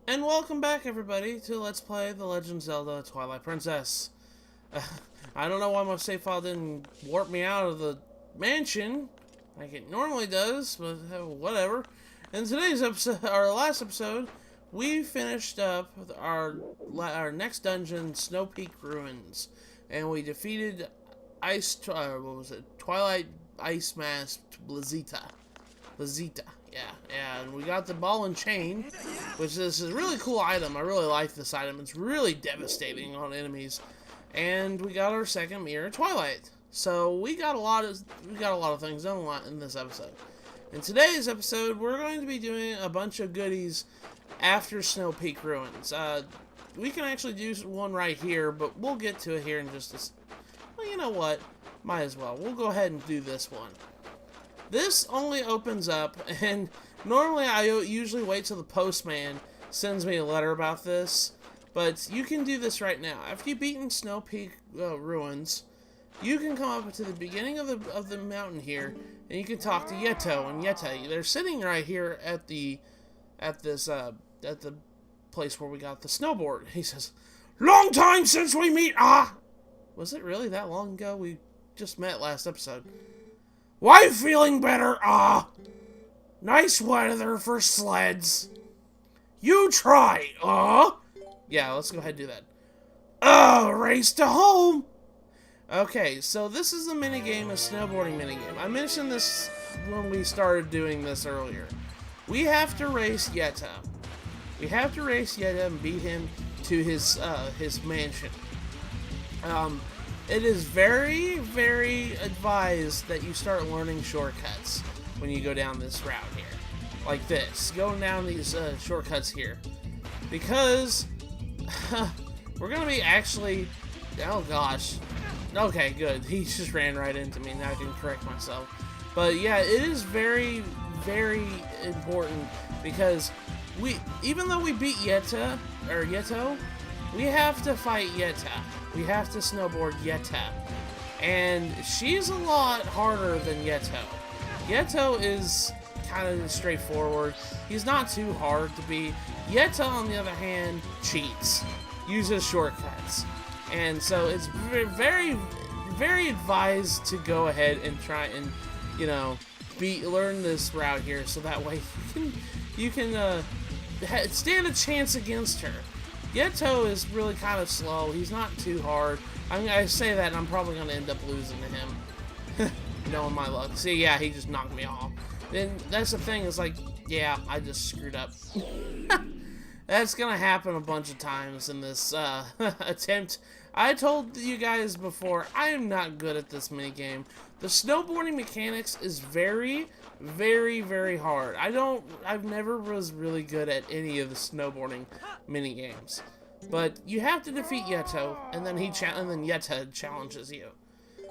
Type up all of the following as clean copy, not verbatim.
And welcome back, everybody, to Let's Play The Legend of Zelda Twilight Princess. I don't know why my save file didn't warp me out of the mansion like it normally does, but whatever. In today's episode, our last episode, we finished up with our next dungeon, Snow Peak Ruins, and we defeated Twilight Ice Mask Blazita. Yeah, and we got the ball and chain, which is a really cool item. I really like this item. It's really devastating on enemies. And we got our second mirror, Twilight. So we got a lot of things done in this episode. In today's episode, we're going to be doing a bunch of goodies after Snow Peak Ruins. We can actually do one right here, but we'll get to it here in just a... Well, you know what? Might as well. We'll go ahead and do this one. This only opens up, and normally I usually wait till the postman sends me a letter about this, but you can do this right now. After you've beaten Snow Peak Ruins, you can come up to the beginning of the mountain here, and you can talk to Yeto. And Yeta, they're sitting right here at the place where we got the snowboard. He says, "Long time since we meet." Was it really that long ago? We just met last episode. "Why feeling better? Nice weather for sleds. You try, Yeah, let's go ahead and do that. Race to home." Okay, so this is a minigame, a snowboarding minigame. I mentioned this when we started doing this earlier. We have to race Yeta. We have to race Yeta and beat him to his mansion. It is very, very advised that you start learning shortcuts when you go down this route here. Like this. Going down these shortcuts here. Because we're going to be actually... Oh, gosh. Okay, good. He just ran right into me. Now I can correct myself. But, yeah, it is very, very important because even though we beat Yeto, we have to fight Yeta. We have to snowboard Yeta. And she's a lot harder than Yeto. Yeto is kind of straightforward. He's not too hard to beat. Yeta, on the other hand, cheats. Uses shortcuts. And so it's very, very advised to go ahead and try and, learn this route here so that way you can stand a chance against her. Yeto is really kind of slow. He's not too hard. I say that and I'm probably going to end up losing to him. Knowing my luck. See, yeah, he just knocked me off. Then that's the thing, is like, yeah, I just screwed up. That's going to happen a bunch of times in this attempt. I told you guys before, I am not good at this minigame. The snowboarding mechanics is very, very, very hard. I've never was really good at any of the snowboarding minigames. But you have to defeat Yeto, and then Yeta challenges you.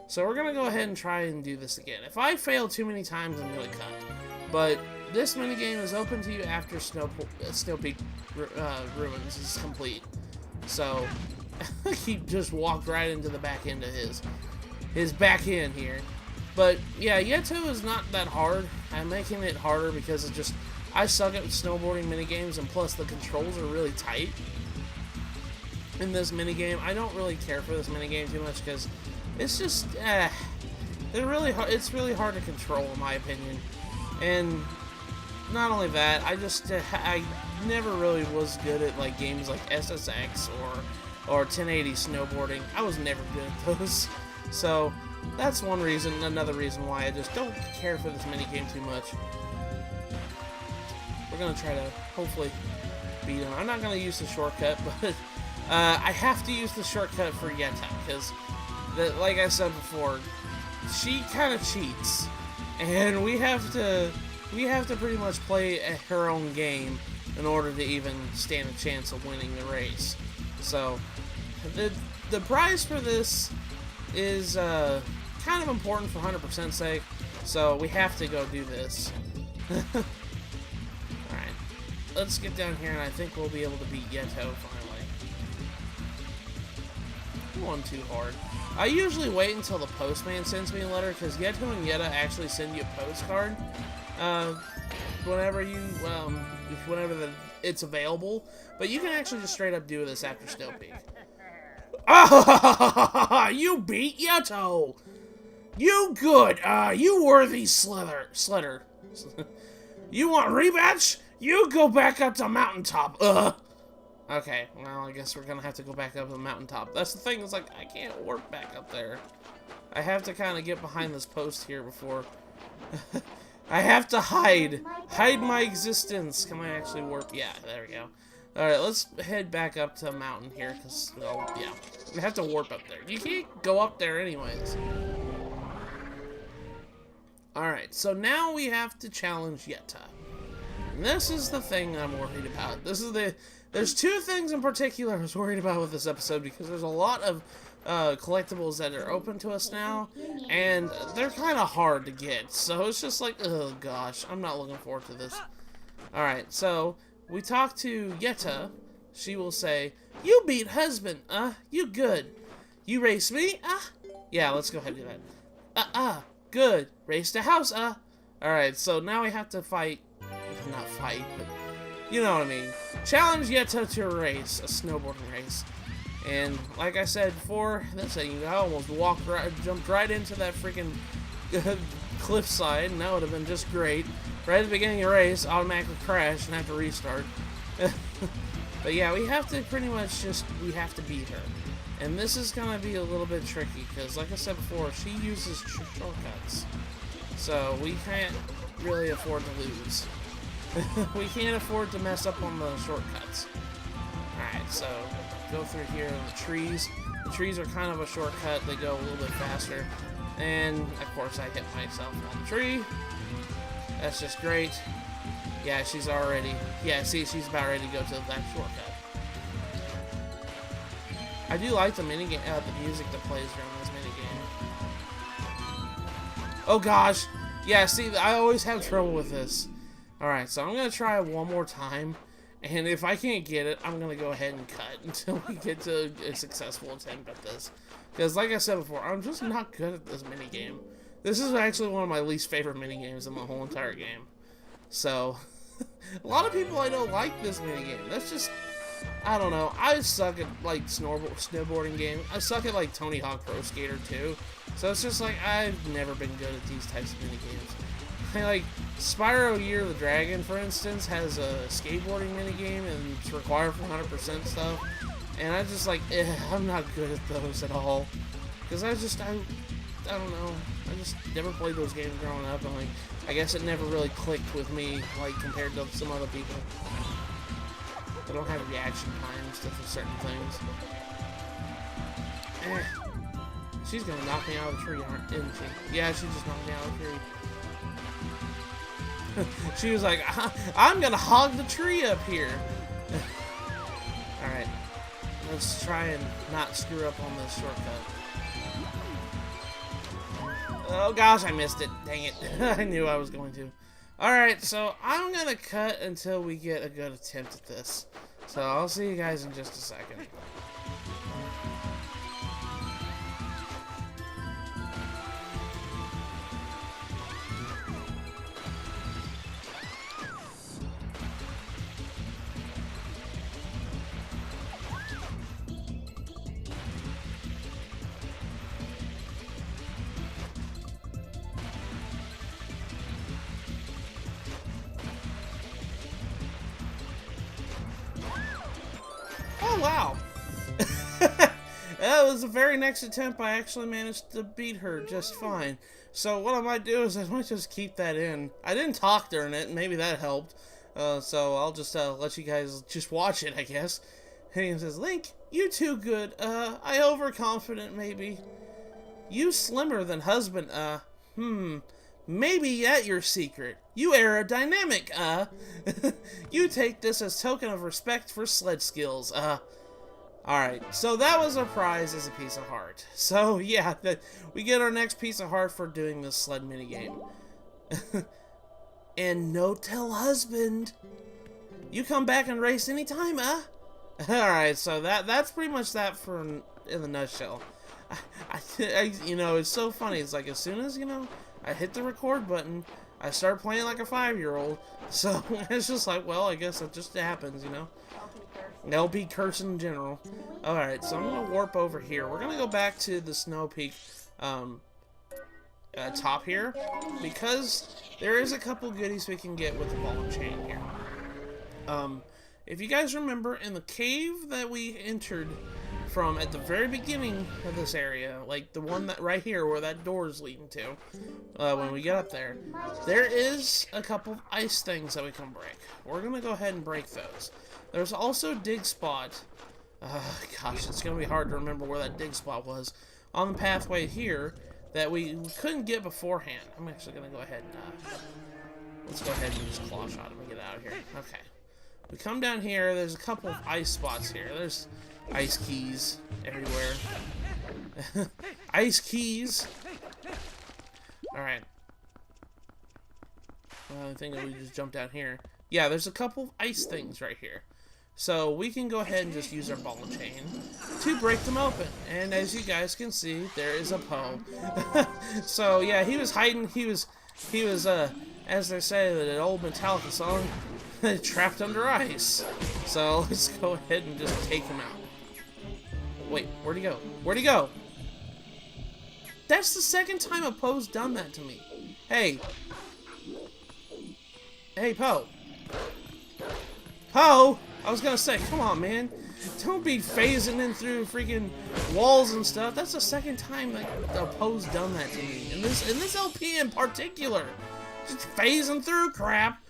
So we're gonna go ahead and try and do this again. If I fail too many times, I'm gonna cut. But this minigame is open to you after Snow Peak Ruins is complete. So he just walked right into the back end of his back end here. But yeah, Yeto is not that hard. I'm making it harder because I suck at snowboarding minigames, and plus the controls are really tight in this minigame. I don't really care for this minigame too much because it's just they're really hard. It's really hard to control, in my opinion. And not only that, I never really was good at like games like SSX or 1080 snowboarding. I was never good at those. So that's another reason why I just don't care for this minigame too much. We're gonna try to hopefully beat him. I'm not gonna use the shortcut, but I have to use the shortcut for Yeta because, like I said before, she kind of cheats, and we have to pretty much play her own game in order to even stand a chance of winning the race. So the prize for this is kind of important for 100% sake, so we have to go do this. Alright, let's get down here, and I think we'll be able to beat Yeto finally. I'm going too hard. I usually wait until the postman sends me a letter, because Yeto and Yeta actually send you a postcard. whenever you, it's available. But you can actually just straight up do this after Snow Peak. Ah, you beat Yeto! You good, you worthy Slitter. You want rematch? You go back up to mountaintop, Okay, well, I guess we're gonna have to go back up to the mountaintop. That's the thing, it's like, I can't warp back up there. I have to kind of get behind this post here before... I have to hide my existence. Can I actually warp? Yeah, there we go. Alright, let's head back up to the mountain here, because, well, yeah. We have to warp up there. You can't go up there anyways. Alright, so now we have to challenge Yetta. And this is the thing I'm worried about. There's two things in particular I was worried about with this episode, because there's a lot of collectibles that are open to us now, and they're kind of hard to get. So it's just like, oh gosh, I'm not looking forward to this. Alright, so we talk to Yetta. She will say, you beat husband, you good. You race me, yeah, let's go ahead and do that. Good. Race to house, Alright, so now we have to fight, not fight, but you know what I mean. Challenge Yetta to a race, a snowboarding race. And like I said before, that's it. I almost jumped right into that freaking cliffside, and that would have been just great. Right at the beginning of the race, automatically crash and have to restart. But yeah, we have to pretty much we have to beat her. And this is going to be a little bit tricky, because like I said before, she uses shortcuts. So we can't really afford to lose. We can't afford to mess up on the shortcuts. Alright, so go through here in the trees. The trees are kind of a shortcut. They go a little bit faster. And, of course, I hit myself on the tree. That's just great. Yeah, she's already... Yeah, see, she's about ready to go to that shortcut. I do like the minigame, the music that plays during this minigame. Oh, gosh. Yeah, see, I always have trouble with this. Alright, so I'm going to try one more time. And if I can't get it, I'm going to go ahead and cut until we get to a successful attempt at this. Because like I said before, I'm just not good at this minigame. This is actually one of my least favorite minigames in the whole entire game. So, a lot of people I know like this minigame. That's just, I don't know. I suck at, like, snowboarding game. I suck at, like, Tony Hawk Pro Skater, too. So it's just like, I've never been good at these types of minigames. Like, Spyro Year of the Dragon, for instance, has a skateboarding minigame, and it's required for 100% stuff. And I just, like, I'm not good at those at all. Because I don't know. I just never played those games growing up, and, like, I guess it never really clicked with me, like, compared to some other people. I don't have reaction times to certain things. She's gonna knock me out of the tree, isn't she? Yeah, she just knocked me out of the tree. She was like, I'm gonna hog the tree up here. Alright. Let's try and not screw up on this shortcut. Oh gosh, I missed it. Dang it. I knew I was going to. Alright, so I'm gonna cut until we get a good attempt at this. So I'll see you guys in just a second. Oh, wow. That was the very next attempt. I actually managed to beat her just fine. So what I might do is I might just keep that in. I didn't talk during it, and maybe that helped. So I'll just let you guys just watch it, I guess. He says, Link, you too good. I overconfident, maybe. You slimmer than husband, maybe yet your secret. You aerodynamic, You take this as token of respect for sled skills, Alright, so that was our prize as a piece of heart. So, yeah, we get our next piece of heart for doing this sled minigame. And no tell husband. You come back and race anytime, Alright, so that's pretty much that in the nutshell. You know, it's so funny. It's like as soon as, you know, I hit the record button, I started playing like a 5-year-old, so it's just like, well, I guess it just happens, you know? LP curse in general. Alright, so I'm going to warp over here. We're going to go back to the Snow Peak top here, because there is a couple goodies we can get with the ball and chain here. If you guys remember, in the cave that we entered from at the very beginning of this area, like the one that right here where that door is leading to, when we get up there, there is a couple of ice things that we can break. We're going to go ahead and break those. There's also a dig spot. Gosh, it's going to be hard to remember where that dig spot was on the pathway here that we couldn't get beforehand. I'm actually going to go ahead and, let's go ahead and use Claw Shot and get out of here. Okay. We come down here, there's a couple of ice spots here. There's ice keys everywhere. Ice keys! Alright. I think that we just jumped down here. Yeah, there's a couple of ice things right here. So we can go ahead and just use our ball and chain to break them open. And as you guys can see, there is a Poe. So yeah, he was hiding. He was as they say that an old Metallica song, trapped under ice. So let's go ahead and just take him out. Wait, where'd he go? Where'd he go? That's the second time a Poe's done that to me. Hey. Hey, Poe. Poe! I was gonna say, come on, man. Don't be phasing in through freaking walls and stuff. That's the second time that a Poe's done that to me. In this LP in particular. Just phasing through crap.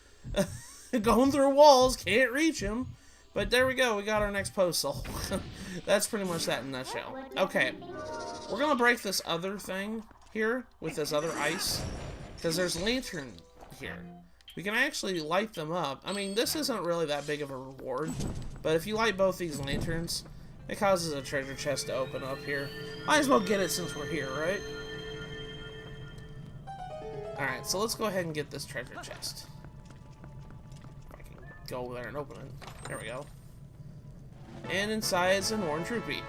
Going through walls, can't reach him. But there we go, we got our next Poe soul. That's pretty much that in a nutshell. Okay, we're gonna break this other thing here with this other ice, because there's lantern here. We can actually light them up. I mean, this isn't really that big of a reward, but if you light both these lanterns, it causes a treasure chest to open up here. Might as well get it since we're here, right? Alright, so let's go ahead and get this treasure chest. If I can go over there and open it. There we go. And inside is an orange rupee.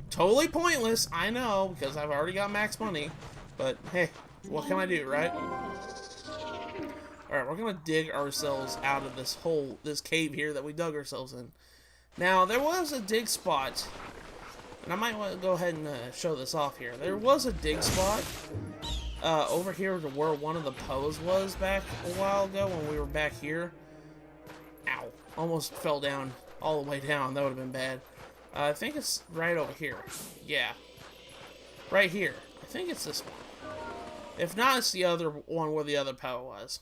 Totally pointless, I know, because I've already got max money. But, hey, what can I do, right? Alright, we're gonna dig ourselves out of this cave here that we dug ourselves in. Now, there was a dig spot, and I might want to go ahead and show this off here. There was a dig spot over here to where one of the Poes was back a while ago when we were back here. Ow. Almost fell down all the way down. That would have been bad. I think it's right over here. Yeah. Right here. I think it's this one. If not, it's the other one where the other Poe was.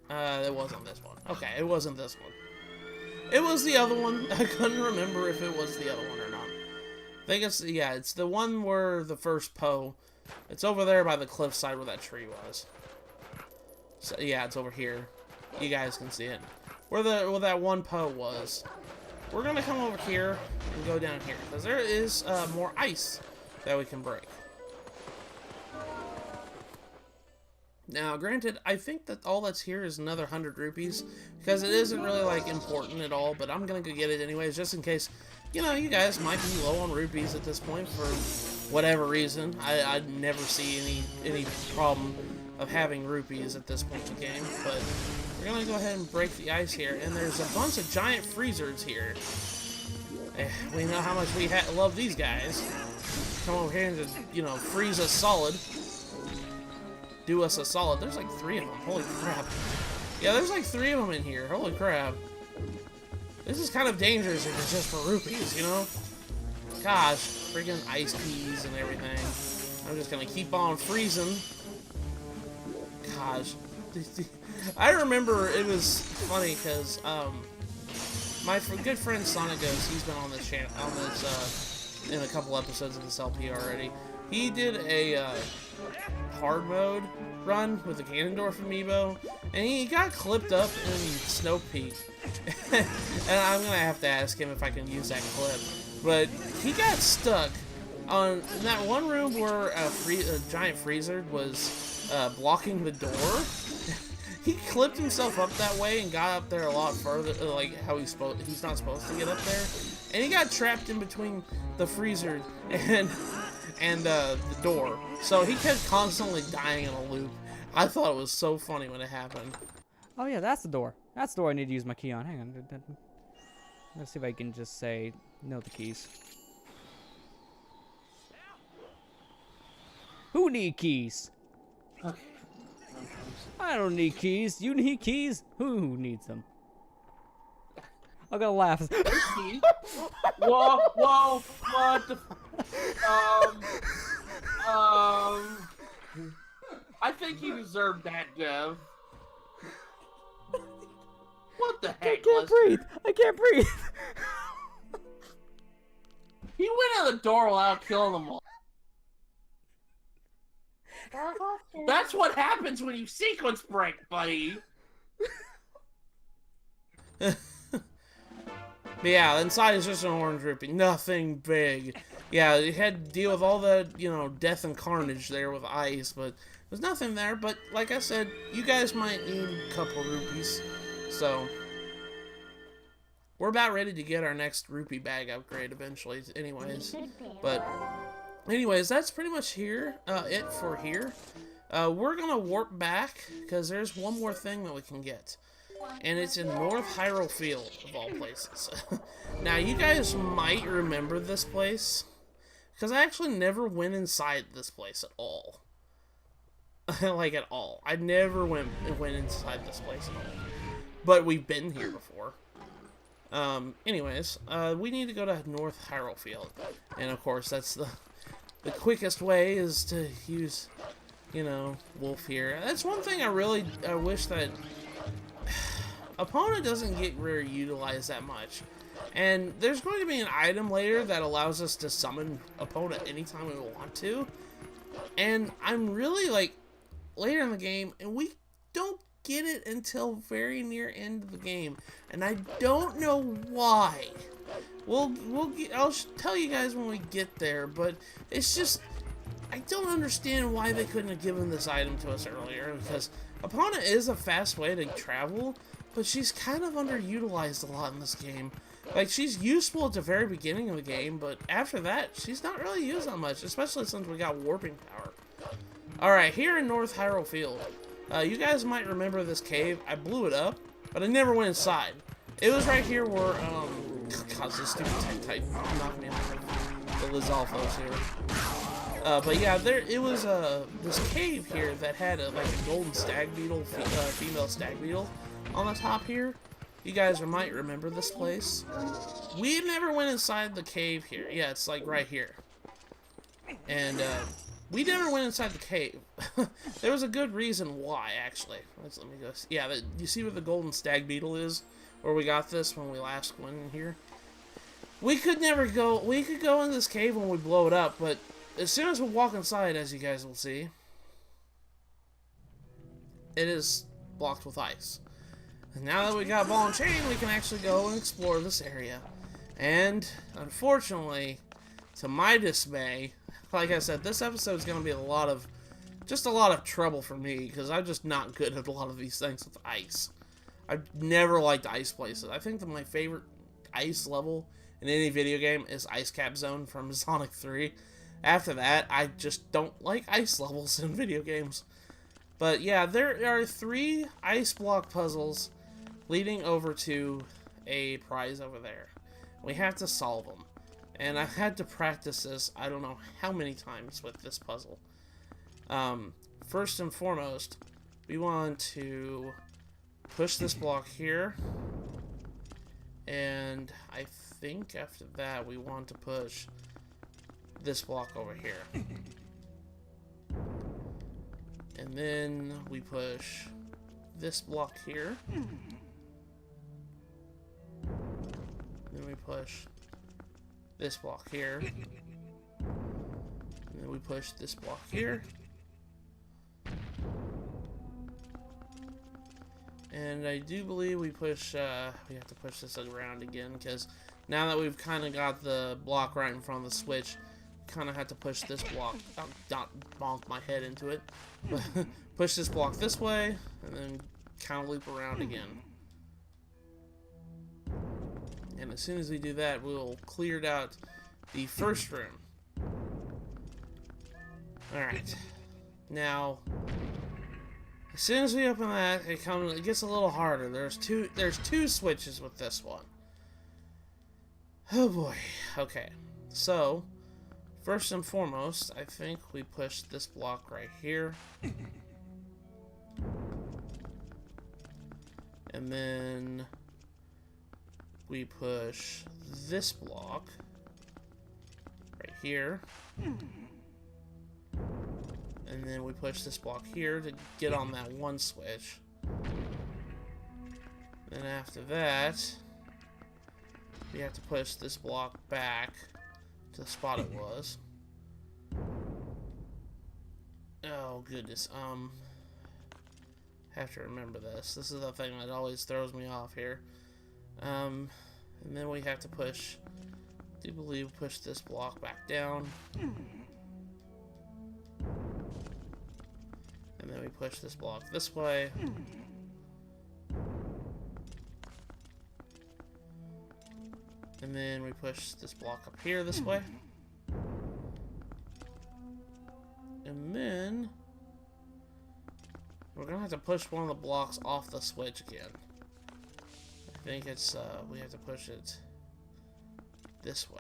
It wasn't this one. Okay, it wasn't this one. It was the other one. I couldn't remember if it was the other one or not. I think it's, yeah, it's the one where the first Poe. It's over there by the cliffside where that tree was. So, yeah, it's over here. You guys can see it. Where that one Poe was. We're gonna come over here and go down here, because there is more ice that we can break. Now, granted, I think that all that's here is another 100 rupees, because it isn't really, like, important at all, but I'm gonna go get it anyways, just in case, you know, you guys might be low on rupees at this point for whatever reason. I'd never see any problem of having rupees at this point in the game, but we're gonna go ahead and break the ice here, and there's a bunch of giant freezers here. We know how much we love these guys. Come over here and just, you know, freeze us solid. Do us a solid. There's like 3 of them. Holy crap. Yeah, there's like 3 of them in here. Holy crap. This is kind of dangerous if it's just for rupees, you know? Gosh, freaking ice keys and everything. I'm just gonna keep on freezing. Gosh. I remember it was funny because my good friend Sonic Ghost, he's been on this channel, in a couple episodes of this LP already. He did a hard mode run with the Ganondorf amiibo, and he got clipped up in Snow Peak. And I'm gonna have to ask him if I can use that clip. But he got stuck on that one room where a giant freezer was blocking the door. He clipped himself up that way and got up there a lot further, like how he's not supposed to get up there. And he got trapped in between the freezer and and the door. So he kept constantly dying in a loop. I thought it was so funny when it happened. Oh yeah, that's the door. That's the door I need to use my key on. Hang on. Let's see if I can just say no the keys. Who need keys? Okay. I don't need keys. You need keys? Who needs them? I'm gonna laugh. Whoa, whoa, what the I think he deserved that, Dev. What the heck, I can't breathe. I can't breathe. He went out the door without killing them all. That's what happens when you sequence break, buddy. Yeah, inside is just an orange rupee. Nothing big. Yeah, you had to deal with all the, you know, death and carnage there with ice, but there's nothing there. But like I said, you guys might need a couple rupees. So, we're about ready to get our next rupee bag upgrade eventually anyways. But, anyways, that's pretty much it for here. We're going to warp back, because there's one more thing that we can get. And it's in North Hyrule Field, of all places. Now, you guys might remember this place, because I actually never went inside this place at all. Like, at all. I never went inside this place at all. But we've been here before. Anyways, we need to go to North Hyrule Field. And, of course, that's the quickest way is to use, you know, Wolf here. That's one thing I wish that Epona doesn't get really utilized that much. And there's going to be an item later that allows us to summon Epona anytime we want to. And I'm really, like, later in the game, and we don't get it until very near end of the game. And I don't know why. I'll tell you guys when we get there, but it's just, I don't understand why they couldn't have given this item to us earlier, because Epona is a fast way to travel, but she's kind of underutilized a lot in this game. Like, she's useful at the very beginning of the game, but after that, she's not really used that much, especially since we got warping power. Alright, here in North Hyrule Field, you guys might remember this cave. I blew it up, but I never went inside. It was right here where, God, this stupid type knocked me off the Lizalfos here. But yeah, it was this cave here that had like a golden stag beetle, female stag beetle on the top here. You guys might remember this place. We never went inside the cave here. Yeah, it's like right here. And we never went inside the cave. There was a good reason why, actually. Let me go. Yeah, you see where the golden stag beetle is? Where we got this when we last went in here? We could go in this cave when we blow it up, but as soon as we walk inside, as you guys will see, it is blocked with ice. And now that we got ball and chain, we can actually go and explore this area. And, unfortunately, to my dismay, like I said, this episode is going to be a lot of trouble for me, because I'm just not good at a lot of these things with ice. I've never liked ice places. I think that my favorite ice level in any video game is Ice Cap Zone from Sonic 3. After that, I just don't like ice levels in video games. But yeah, there are 3 ice block puzzles leading over to a prize over there. We have to solve them. And I've had to practice this, I don't know how many times with this puzzle. First and foremost, we want to push this block here. And I think after that, we want to push this block over here. And then we push this block here. Then we push this block here. And then we push this block here. And I do believe we push, we have to push this around again, because now that we've kind of got the block right in front of the switch, kind of had to push this block, not bonk my head into it, but push this block this way, and then kind of loop around again. And as soon as we do that, we'll clear out the first room. Alright. Now, as soon as we open that, it gets a little harder. There's two switches with this one. Oh boy. Okay. So, first and foremost, I think we push this block right here. And then we push this block right here. And then we push this block here to get on that one switch. Then after that, we have to push this block back to the spot it was. Oh goodness, have to remember this. This is the thing that always throws me off here. And then we have to push, I do believe, push this block back down. And then we push this block this way. And then we push this block up here this way. And then we're gonna have to push one of the blocks off the switch again. I think it's, we have to push it this way.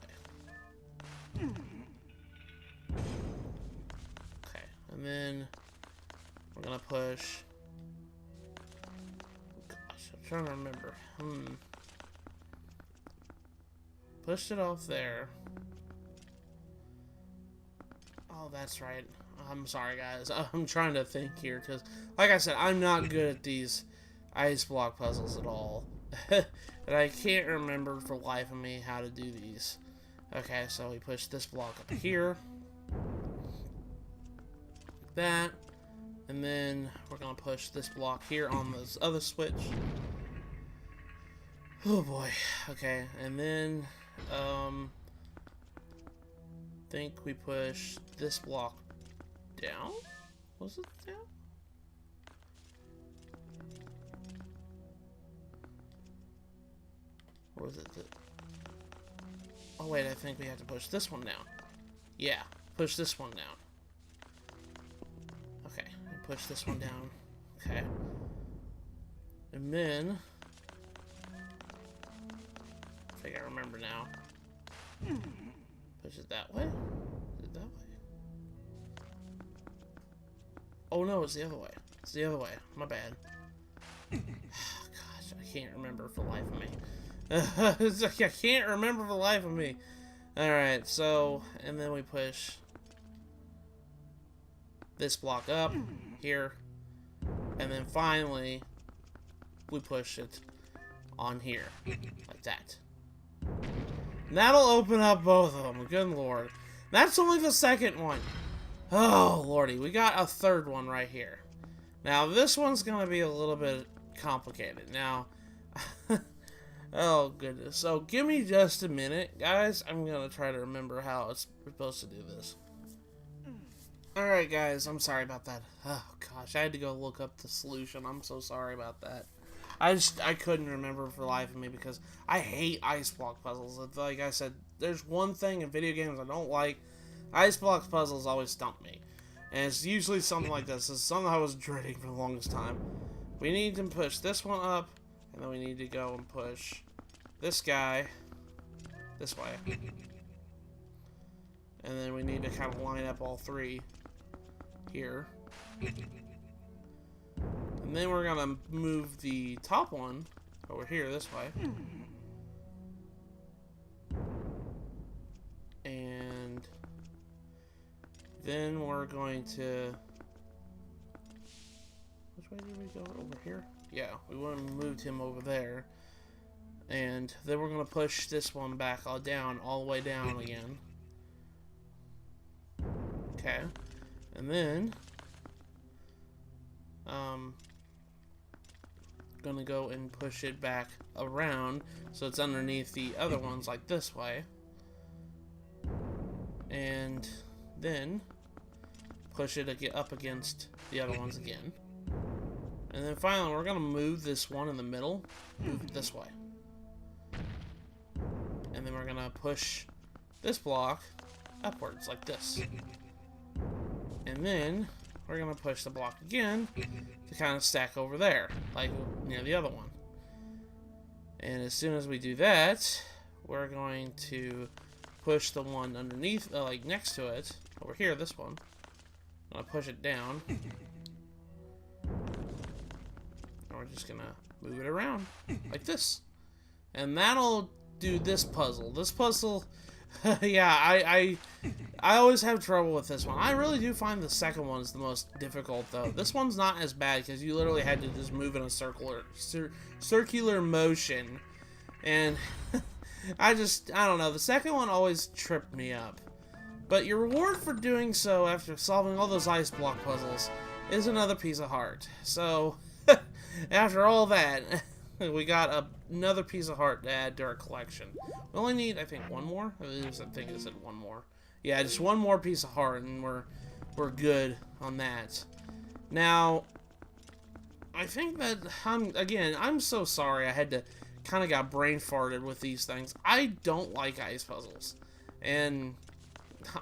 Okay, and then we're gonna push, gosh, I'm trying to remember. Pushed it off there. Oh, that's right. I'm sorry, guys. I'm trying to think here, because, like I said, I'm not good at these ice block puzzles at all. And I can't remember for the life of me how to do these. Okay, so we push this block up here. Like that. And then we're going to push this block here on this other switch. Oh boy. Okay, and then, think we push this block down? Was it down? Or was it the... Oh wait, I think we have to push this one down. Yeah, push this one down. Okay, and push this one down. Okay. And then... I think I remember now. Push it that way? Is it that way? Oh no, it's the other way. It's the other way. My bad. Gosh, I can't remember for the life of me. It's like I can't remember for the life of me. Alright, so, and then we push this block up here. And then finally, we push it on here. Like that. And that'll open up both of them. Good lord. That's only the second one. Oh lordy, we got a third one right here. Now this one's gonna be a little bit complicated. Now, oh goodness. So give me just a minute, guys. I'm gonna try to remember how it's supposed to do this. Alright guys, I'm sorry about that. Oh gosh, I had to go look up the solution. I'm so sorry about that. I couldn't remember for the life of me because I hate ice block puzzles. Like I said, there's one thing in video games I don't like. Ice block puzzles always stump me. And it's usually something like this. It's something I was dreading for the longest time. We need to push this one up, and then we need to go and push this guy this way. And then we need to kind of line up all three here. And then we're gonna move the top one over here this way. And then we're going to... Which way did we go? Over here? Yeah, we moved him over there. And then we're gonna push this one back down, all the way down again. Okay. And then gonna go and push it back around so it's underneath the other ones like this way. And then push it up against the other ones again. And then finally we're gonna move this one in the middle, move it this way. And then we're gonna push this block upwards like this. And then we're going to push the block again to kind of stack over there, like near the other one. And as soon as we do that, we're going to push the one underneath, like next to it, over here, this one. I'm going to push it down. And we're just going to move it around, like this. And that'll do this puzzle. This puzzle, yeah, I always have trouble with this one. I really do find the second one is the most difficult, though. This one's not as bad, because you literally had to just move in a circular motion. And I don't know. The second one always tripped me up. But your reward for doing so after solving all those ice block puzzles is another piece of heart. So, after all that, we got another piece of heart to add to our collection. We only need, I think, one more. I think it said one more. Yeah, just one more piece of heart, and we're good on that. Now, I think that I'm so sorry I had to kind of got brain farted with these things. I don't like ice puzzles and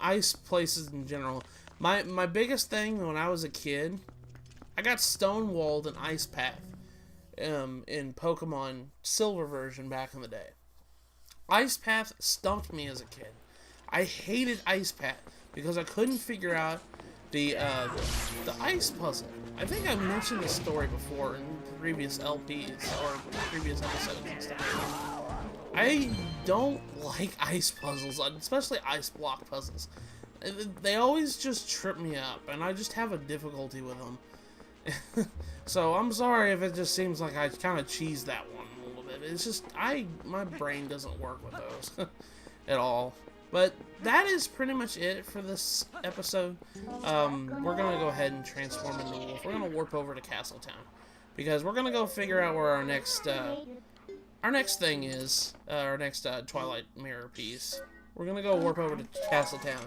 ice places in general. My biggest thing when I was a kid, I got stonewalled in Ice Path in Pokemon Silver version back in the day. Ice Path stumped me as a kid. I hated Ice Path because I couldn't figure out the ice puzzle. I think I mentioned this story before in previous LPs or previous episodes and stuff. I don't like ice puzzles, especially ice block puzzles. They always just trip me up, and I just have a difficulty with them. So I'm sorry if it just seems like I kind of cheesed that one a little bit. It's just my brain doesn't work with those at all. But that is pretty much it for this episode. We're going to go ahead and transform into a wolf. We're going to warp over to Castletown. Because we're going to go figure out where our next thing is. Our next Twilight mirror piece. We're going to go warp over to Castletown.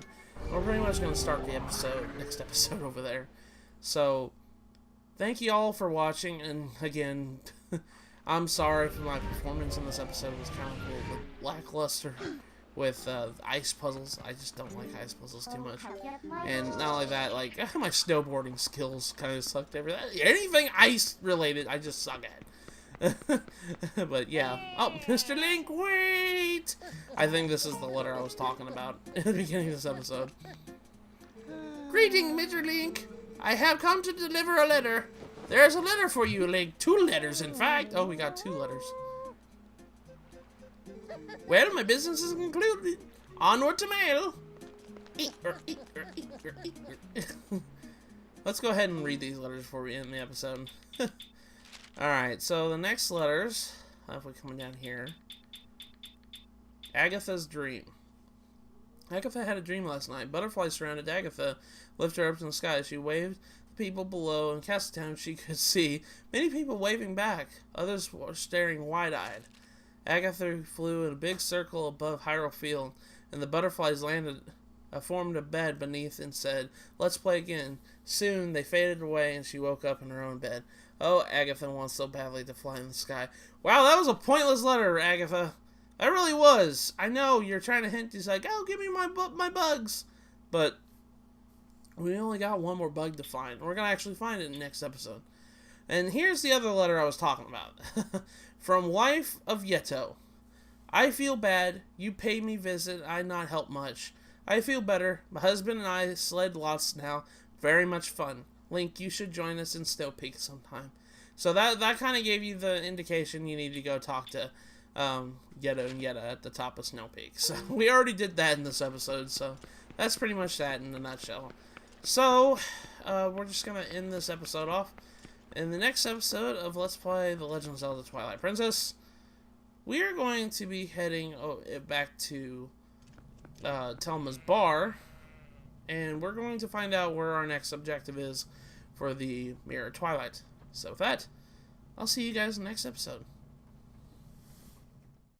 We're pretty much going to start the next episode over there. So, thank you all for watching. And again, I'm sorry for my performance in this episode. It was kind of a little bit lackluster with ice puzzles. I just don't like ice puzzles too much. And not only that, like, my snowboarding skills kind of sucked everything. Anything ice related, I just suck at. But yeah. Oh, Mr. Link, wait! I think this is the letter I was talking about at the beginning of this episode. Greeting, Mr. Link. I have come to deliver a letter. There's a letter for you, Link. 2 letters, in fact. Oh, we got 2 letters. Well, my business is concluded. Onward to mail. Let's go ahead and read these letters before we end the episode. Alright, so the next letters, if we're coming down here. Agatha's dream. Agatha had a dream last night. Butterflies surrounded Agatha, lifted her up in the sky. She waved the people below. In Castletown, she could see many people waving back. Others were staring wide-eyed. Agatha flew in a big circle above Hyrule Field, and the butterflies formed a bed beneath and said, "Let's play again." Soon they faded away, and she woke up in her own bed. Oh, Agatha wants so badly to fly in the sky. Wow, that was a pointless letter, Agatha. That really was. I know, you're trying to hint. He's like, oh, give me my bugs. But we only got one more bug to find. We're going to actually find it in the next episode. And here's the other letter I was talking about. From wife of Yeto. I feel bad. You paid me visit. I not help much. I feel better. My husband and I sled lots now. Very much fun. Link, you should join us in Snow Peak sometime. So that kind of gave you the indication you need to go talk to Yeto and Yeta at the top of Snow Peak. So we already did that in this episode. So that's pretty much that in a nutshell. So we're just going to end this episode off. In the next episode of Let's Play The Legend of Zelda Twilight Princess, we are going to be heading back to Telma's bar, and we're going to find out where our next objective is for the Mirror Twilight. So with that, I'll see you guys in the next episode.